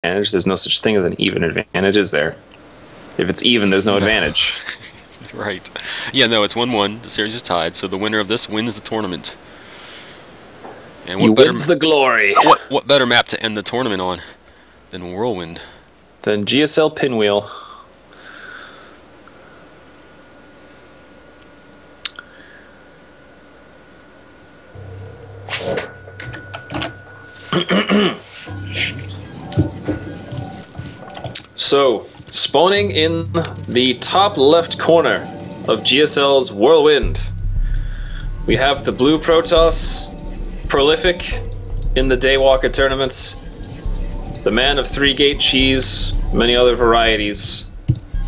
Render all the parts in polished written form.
advantage. There's no such thing as an even advantage, is there? If it's even, there's no advantage. Right. Yeah, no, it's 1-1. The series is tied, so the winner of this wins the tournament. And He wins the glory. What better map to end the tournament on than Whirlwind? Then GSL Pinwheel. So, spawning in the top left corner of GSL's Whirlwind, we have the blue Protoss, prolific in the Daywalker tournaments, the man of 3-gate cheese, many other varieties,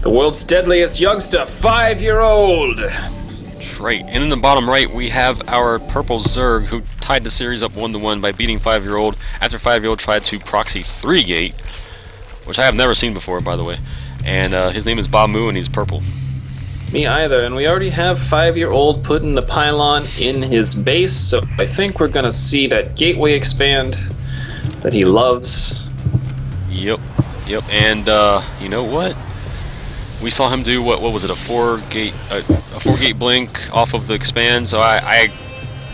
the world's deadliest youngster, 5-year-old. That's right. And in the bottom right, we have our purple Zerg, who tied the series up 1-1 by beating 5-year-old after 5-year-old tried to proxy 3-gate, which I have never seen before, by the way. And his name is BobMoo, and he's purple. Me either, and we already have 5-year-old putting the pylon in his base, so I think we're gonna see that gateway expand that he loves. Yep, and you know what? We saw him do what was it? A 4-gate blink off of the expand. So I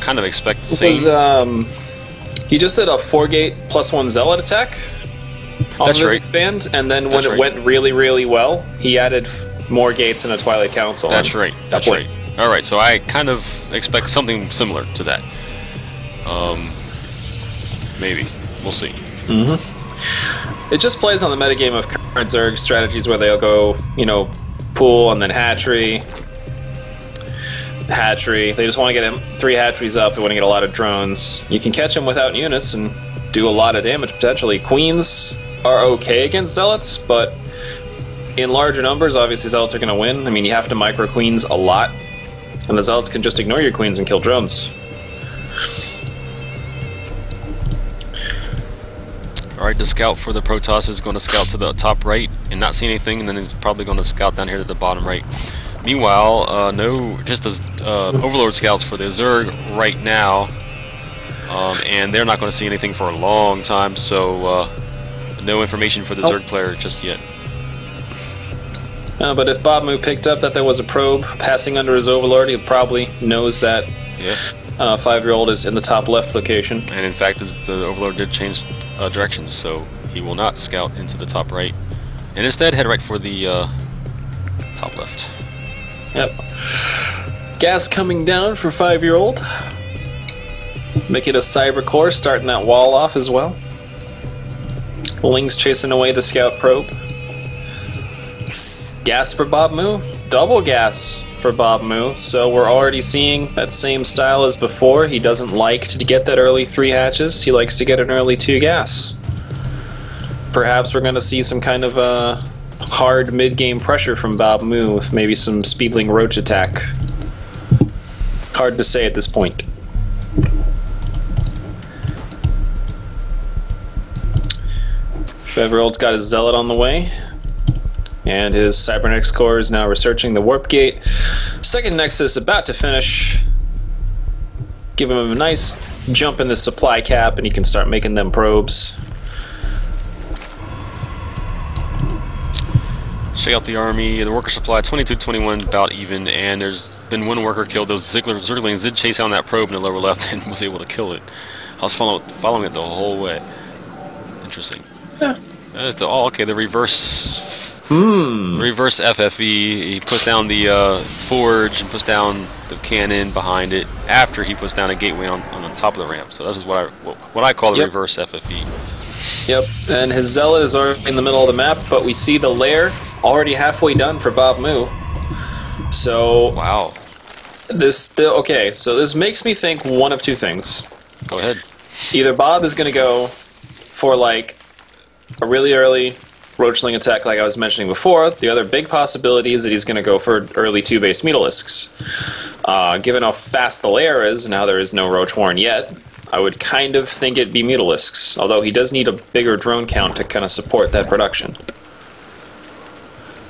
kind of expect the same. He just did a 4-gate +1 zealot attack off of his expand, and then when it went really, really well, he added more gates in a Twilight Council. That's right. That's right. All right. So I kind of expect something similar to that. Maybe we'll see. It just plays on the metagame of current Zerg strategies where they'll go, pool and then hatchery. They just want to get 3 hatcheries up. They want to get a lot of drones. You can catch them without units and do a lot of damage potentially. Queens are okay against zealots, but in larger numbers, obviously zealots are going to win. I mean, you have to micro queens a lot, and the zealots can just ignore your queens and kill drones. Alright, the scout for the Protoss is going to scout to the top right and not see anything, and then he's probably going to scout down here to the bottom right. Meanwhile, just as Overlord scouts for the Zerg right now, and they're not going to see anything for a long time, so no information for the Zerg player just yet. But if BobMoo picked up that there was a probe passing under his Overlord, he probably knows that 5-year-old is in the top left location. And in fact, the Overlord did change directions, so he will not scout into the top right, and instead head right for the top left. Yep. Gas coming down for 5-year-old. Make it a Cyber Core, starting that wall off as well. Ling's chasing away the scout probe. Gas for BobMoo, double gas for BobMoo, so we're already seeing that same style as before. He doesn't like to get that early 3 hatches, he likes to get an early 2 gas. Perhaps we're going to see some kind of hard mid-game pressure from BobMoo with maybe some Speedling Roach attack. Hard to say at this point. Five-year-old's got his Zealot on the way. And his Cybernetics core is now researching the warp gate. Second Nexus about to finish. Give him a nice jump in the supply cap and he can start making them probes. Check out the army. The worker supply 22-21, about even, and there's been 1 worker killed. Those Zerglings did chase down that probe in the lower left and was able to kill it. I was following it the whole way. Interesting. Yeah. Okay, the reverse. Reverse FFE. He puts down the forge and puts down the cannon behind it after he puts down a gateway on the top of the ramp. So this is what I call the reverse FFE. Yep, and his Zealot is already in the middle of the map, but we see the lair already halfway done for BobMoo. So wow, so this makes me think one of 2 things. Go ahead. Either Bob is going to go for like a really early Roachling attack like I was mentioning before. The other big possibility is that he's going to go for early 2-base Mutalisks. Given how fast the lair is and how there is no Roach Warren yet, I would kind of think it'd be Mutalisks, although he does need a bigger drone count to kind of support that production.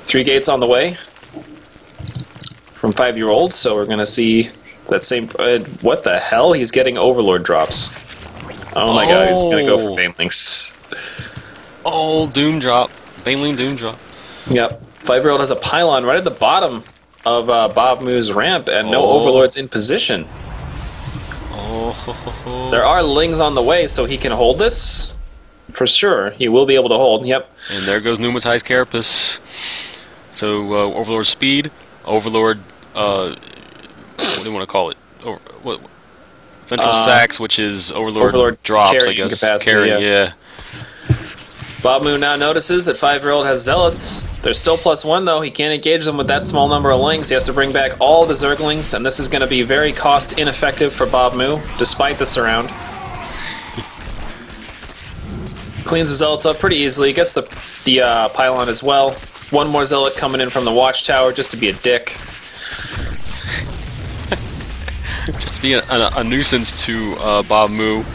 3 gates on the way from 5-year-old, so we're going to see that same... what the hell? He's getting Overlord drops. Oh my god, he's going to go for Banelings. Oh, Doom Drop. Baneling Doom Drop. Yep. 5-year-old has a pylon right at the bottom of BobMoo's ramp, and no overlords in position. Oh. There are lings on the way, so he can hold this. For sure, he will be able to hold. Yep. And there goes Pneumatized Carapace. So Overlord speed, Overlord. What do you want to call it? What? Ventral Sacs, which is Overlord drops, I guess. Capacity, Carrying, yeah. BobMoo now notices that 5-year-old has zealots. They're still +1 though. He can't engage them with that small number of lings. He has to bring back all the Zerglings, and this is going to be very cost ineffective for BobMoo, despite the surround. Cleans the zealots up pretty easily. Gets the pylon as well. One more zealot coming in from the watchtower just to be a dick. Just to be a nuisance to BobMoo.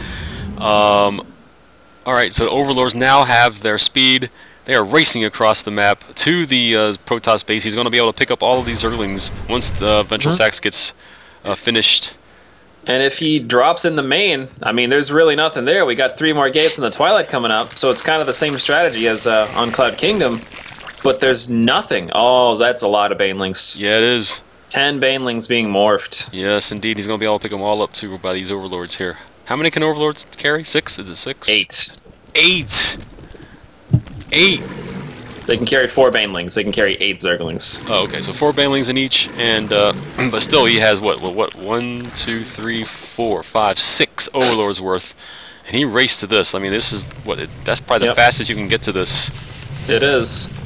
Alright, so Overlords now have their speed. They are racing across the map to the Protoss base. He's going to be able to pick up all of these Zerglings once the Ventral Sacs gets finished. And if he drops in the main, I mean, there's really nothing there. We got 3 more gates in the Twilight coming up, so it's kind of the same strategy as on Cloud Kingdom. But there's nothing. Oh, that's a lot of Banelings. Yeah, it is. 10 Banelings being morphed. Yes, indeed. He's going to be able to pick them all up, too, by these Overlords here. How many can Overlords carry? 6? Is it 6? 8. 8! 8! They can carry 4 Banelings. They can carry 8 Zerglings. Oh, okay. So 4 Banelings in each, and but still he has what? 1, 2, 3, 4, 5, 6 Overlords worth. And he raced to this. I mean, this is what? That's probably the fastest you can get to this. It is.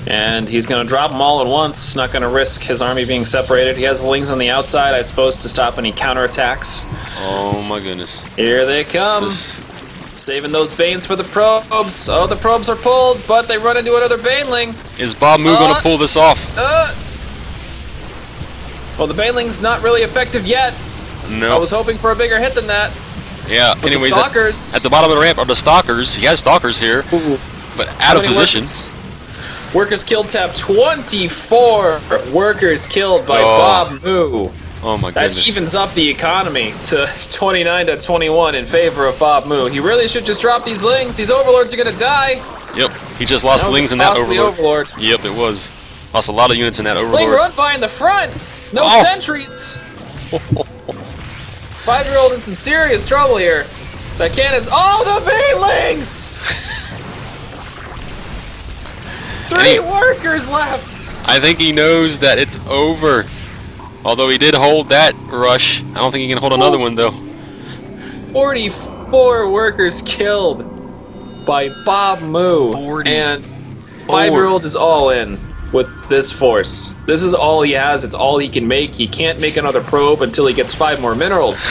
And he's going to drop them all at once. Not going to risk his army being separated. He has the lings on the outside, I suppose, to stop any counterattacks. Oh my goodness! Here they come. Saving those Banes for the probes. Oh, the probes are pulled, but they run into another Baneling. Is BobMoo going to pull this off? Well, the Baneling's not really effective yet. No. I was hoping for a bigger hit than that. Yeah. But anyways, the Stalkers. at the bottom of the ramp are the Stalkers. He has Stalkers here, but out of position. Workers killed tab 24 workers killed by BobMoo. Oh my That goodness. evens up the economy to 29 to 21 in favor of BobMoo. He really should just drop these lings. These overlords are going to die. Yep, he just lost lings in that overlord. Yep, it was. Lost a lot of units in that overlord. Ling run by in the front. No sentries. 5-year-old in some serious trouble here. That cannon's the Banelings. 3 workers left. I think he knows that it's over. Although he did hold that rush, I don't think he can hold another one though. 44 workers killed by BobMoo, and 5-year-old is all in with this force. This is all he has. It's all he can make. He can't make another probe until he gets 5 more minerals.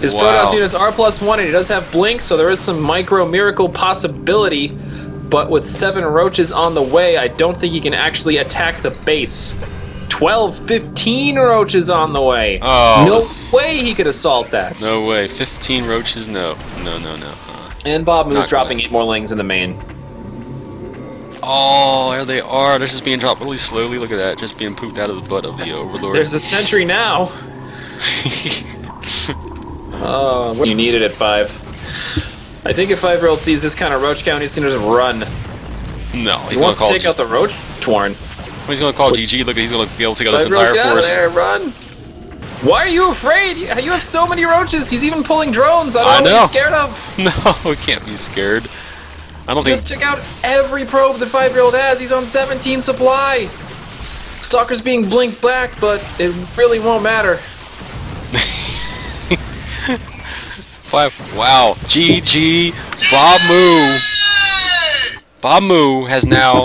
His Protoss units are +1, and he does have blink, so there is some micro miracle possibility. But with 7 roaches on the way, I don't think he can actually attack the base. 15 roaches on the way. Oh, no way he could assault that. No way. 15 roaches? No. And BobMoo's dropping 8 more lings in the main. Oh, there they are. They're just being dropped really slowly. Look at that. Just being pooped out of the butt of the overlord. There's a sentry now. Oh, what you needed at 5. I think if 5-year-old sees this kind of roach count, he's going to just run. No, he wants to take out the roach twarn. He's going to call GG. Look, he's going to be able to take out this entire force. There, run. Why are you afraid? You have so many roaches. He's even pulling drones. I don't know what he's scared of. No, he can't be scared. I don't think. Just took out every probe the 5-year-old has. He's on 17 supply. Stalker's being blinked back, but it really won't matter. Wow. GG. BobMoo. BobMoo has now